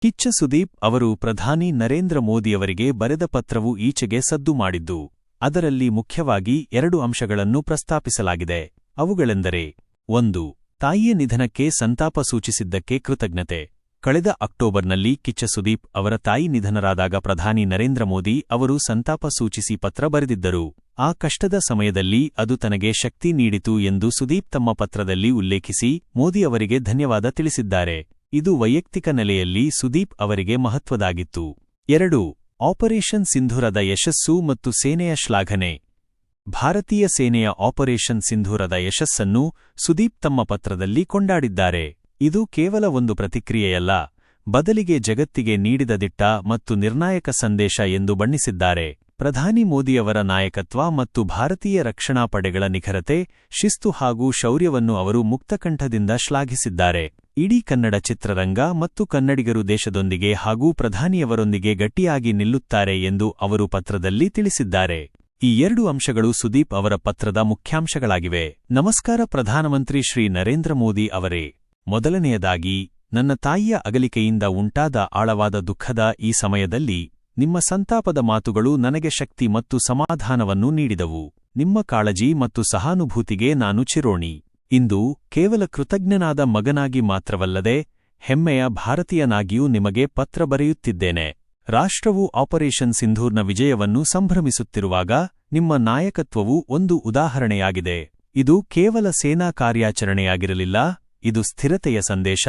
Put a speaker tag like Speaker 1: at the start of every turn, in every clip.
Speaker 1: ಕಿಚ್ಚ ಸುದೀಪ್ ಅವರು ಪ್ರಧಾನಿ ನರೇಂದ್ರ ಮೋದಿಯವರಿಗೆ ಬರೆದ ಪತ್ರವು ಈಚೆಗೆ ಸದ್ದು ಮಾಡಿದ್ದು. ಅದರಲ್ಲಿ ಮುಖ್ಯವಾಗಿ 2 ಅಂಶಗಳನ್ನು ಪ್ರಸ್ತಾಪಿಸಲಾಗಿದೆ. ಅವುಗಳೆಂದರೆ 1. ತಾಯಿಯ ನಿಧನಕ್ಕೆ ಸಂತಾಪ ಸೂಚಿಸಿದ್ದಕ್ಕೆ ಕೃತಜ್ಞತೆ. ಕಳೆದ ಅಕ್ಟೋಬರ್ನಲ್ಲಿ ಕಿಚ್ಚ ಸುದೀಪ್ ಅವರ ತಾಯಿ ನಿಧನರಾದಾಗ ಪ್ರಧಾನಿ ನರೇಂದ್ರ ಮೋದಿ ಅವರು ಸಂತಾಪ ಸೂಚಿಸಿ ಪತ್ರ ಬರೆದಿದ್ದರು. ಆ ಕಷ್ಟದ ಸಮಯದಲ್ಲಿ ಅದು ತನಗೆ ಶಕ್ತಿ ನೀಡಿತು ಎಂದು ಸುದೀಪ್ ತಮ್ಮ ಪತ್ರದಲ್ಲಿ ಉಲ್ಲೇಖಿಸಿ ಮೋದಿ ಅವರಿಗೆ ಧನ್ಯವಾದ ತಿಳಿಸಿದ್ದಾರೆ. ಇದು ವೈಯಕ್ತಿಕ ನೆಲೆಯಲ್ಲಿ ಸುದೀಪ್ ಅವರಿಗೆ ಮಹತ್ವದಾಗಿತ್ತು. 2. ಆಪರೇಷನ್ ಸಿಂಧೂರದ ಯಶಸ್ಸು ಮತ್ತು ಸೇನೆಯ ಶ್ಲಾಘನೆ. ಭಾರತೀಯ ಸೇನೆಯ ಆಪರೇಷನ್ ಸಿಂಧೂರದ ಯಶಸ್ಸನ್ನು ಸುದೀಪ್ ತಮ್ಮ ಪತ್ರದಲ್ಲಿ ಕೊಂಡಾಡಿದ್ದಾರೆ. ಇದು ಕೇವಲ ಒಂದು ಪ್ರತಿಕ್ರಿಯೆಯಲ್ಲ, ಬದಲಿಗೆ ಜಗತ್ತಿಗೆ ನೀಡಿದ ದಿಟ್ಟ ಮತ್ತು ನಿರ್ಣಾಯಕ ಸಂದೇಶ ಎಂದು ಬಣ್ಣಿಸಿದ್ದಾರೆ. ಪ್ರಧಾನಿ ಮೋದಿಯವರ ನಾಯಕತ್ವ ಮತ್ತು ಭಾರತೀಯ ರಕ್ಷಣಾ ಪಡೆಗಳ ನಿಖರತೆ, ಶಿಸ್ತು ಹಾಗೂ ಶೌರ್ಯವನ್ನು ಅವರು ಮುಕ್ತಕಂಠದಿಂದ ಶ್ಲಾಘಿಸಿದ್ದಾರೆ. ಇಡೀ ಕನ್ನಡ ಚಿತ್ರರಂಗ ಮತ್ತು ಕನ್ನಡಿಗರು ದೇಶದೊಂದಿಗೆ ಹಾಗೂ ಪ್ರಧಾನಿಯವರೊಂದಿಗೆ ಗಟ್ಟಿಯಾಗಿ ನಿಲ್ಲುತ್ತಾರೆ ಎಂದು ಅವರು ಪತ್ರದಲ್ಲಿ ತಿಳಿಸಿದ್ದಾರೆ. ಈ 2 ಅಂಶಗಳು ಸುದೀಪ್ ಅವರ ಪತ್ರದ ಮುಖ್ಯಾಂಶಗಳಾಗಿವೆ. ನಮಸ್ಕಾರ ಪ್ರಧಾನಮಂತ್ರಿ ಶ್ರೀ ನರೇಂದ್ರ ಮೋದಿ ಅವರೇ. ಮೊದಲನೆಯದಾಗಿ, ನನ್ನ ತಾಯಿಯ ಅಗಲಿಕೆಯಿಂದ ಉಂಟಾದ ಆಳವಾದ ದುಃಖದ ಈ ಸಮಯದಲ್ಲಿ ನಿಮ್ಮ ಸಂತಾಪದ ಮಾತುಗಳು ನನಗೆ ಶಕ್ತಿ ಮತ್ತು ಸಮಾಧಾನವನ್ನು ನೀಡಿದವು. ನಿಮ್ಮ ಕಾಳಜಿ ಮತ್ತು ಸಹಾನುಭೂತಿಗೆ ನಾನು ಚಿರೋಣಿ. ಇಂದು ಕೇವಲ ಕೃತಜ್ಞನಾದ ಮಗನಾಗಿ ಮಾತ್ರವಲ್ಲದೆ ಹೆಮ್ಮೆಯ ಭಾರತೀಯನಾಗಿಯೂ ನಿಮಗೆ ಪತ್ರ ಬರೆಯುತ್ತಿದ್ದೇನೆ. ರಾಷ್ಟ್ರವು ಆಪರೇಷನ್ ಸಿಂಧೂರ್ನ ವಿಜಯವನ್ನು ಸಂಭ್ರಮಿಸುತ್ತಿರುವಾಗ ನಿಮ್ಮ ನಾಯಕತ್ವವು ಒಂದು ಉದಾಹರಣೆಯಾಗಿದೆ. ಇದು ಕೇವಲ ಸೇನಾ ಕಾರ್ಯಾಚರಣೆಯಾಗಿರಲಿಲ್ಲ, ಇದು ಸ್ಥಿರತೆಯ ಸಂದೇಶ,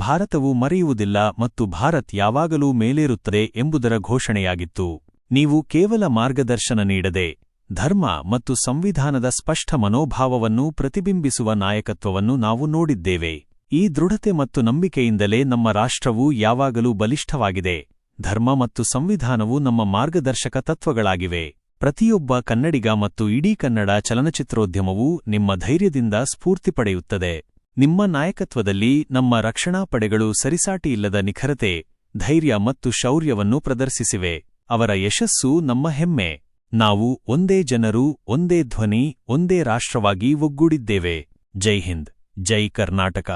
Speaker 1: ಭಾರತವು ಮರೆಯುವುದಿಲ್ಲ ಮತ್ತು ಭಾರತ್ ಯಾವಾಗಲೂ ಮೇಲೇರುತ್ತದೆ ಎಂಬುದರ ಘೋಷಣೆಯಾಗಿತ್ತು. ನೀವು ಕೇವಲ ಮಾರ್ಗದರ್ಶನ ನೀಡದೆ, ಧರ್ಮ ಮತ್ತು ಸಂವಿಧಾನದ ಸ್ಪಷ್ಟ ಮನೋಭಾವವನ್ನು ಪ್ರತಿಬಿಂಬಿಸುವ ನಾಯಕತ್ವವನ್ನು ನಾವು ನೋಡಿದ್ದೇವೆ. ಈ ದೃಢತೆ ಮತ್ತು ನಂಬಿಕೆಯಿಂದಲೇ ನಮ್ಮ ರಾಷ್ಟ್ರವು ಯಾವಾಗಲೂ ಬಲಿಷ್ಠವಾಗಿದೆ. ಧರ್ಮ ಮತ್ತು ಸಂವಿಧಾನವು ನಮ್ಮ ಮಾರ್ಗದರ್ಶಕ ತತ್ವಗಳಾಗಿವೆ. ಪ್ರತಿಯೊಬ್ಬ ಕನ್ನಡಿಗ ಮತ್ತು ಇಡೀ ಕನ್ನಡ ಚಲನಚಿತ್ರೋದ್ಯಮವು ನಿಮ್ಮ ಧೈರ್ಯದಿಂದ ಸ್ಫೂರ್ತಿ ಪಡೆಯುತ್ತದೆ. ನಿಮ್ಮ ನಾಯಕತ್ವದಲ್ಲಿ ನಮ್ಮ ರಕ್ಷಣಾ ಪಡೆಗಳು ಸರಿಸಾಟಿಯಿಲ್ಲದ ನಿಖರತೆ, ಧೈರ್ಯ ಮತ್ತು ಶೌರ್ಯವನ್ನು ಪ್ರದರ್ಶಿಸಿವೆ. ಅವರ ಯಶಸ್ಸು ನಮ್ಮ ಹೆಮ್ಮೆ. ನಾವು ಒಂದೇ ಜನರು, ಒಂದೇ ಧ್ವನಿ, ಒಂದೇ ರಾಷ್ಟ್ರವಾಗಿ ಒಗ್ಗೂಡಿದ್ದೇವೆ. ಜೈ ಹಿಂದ್, ಜೈ ಕರ್ನಾಟಕ,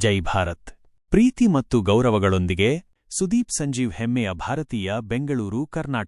Speaker 1: ಜೈ ಭಾರತ್. ಪ್ರೀತಿ ಮತ್ತು ಗೌರವಗಳೊಂದಿಗೆ ಸುದೀಪ್ ಸಂಜೀವ್, ಹೆಮ್ಮೆಯ ಭಾರತೀಯ, ಬೆಂಗಳೂರು, ಕರ್ನಾಟಕ.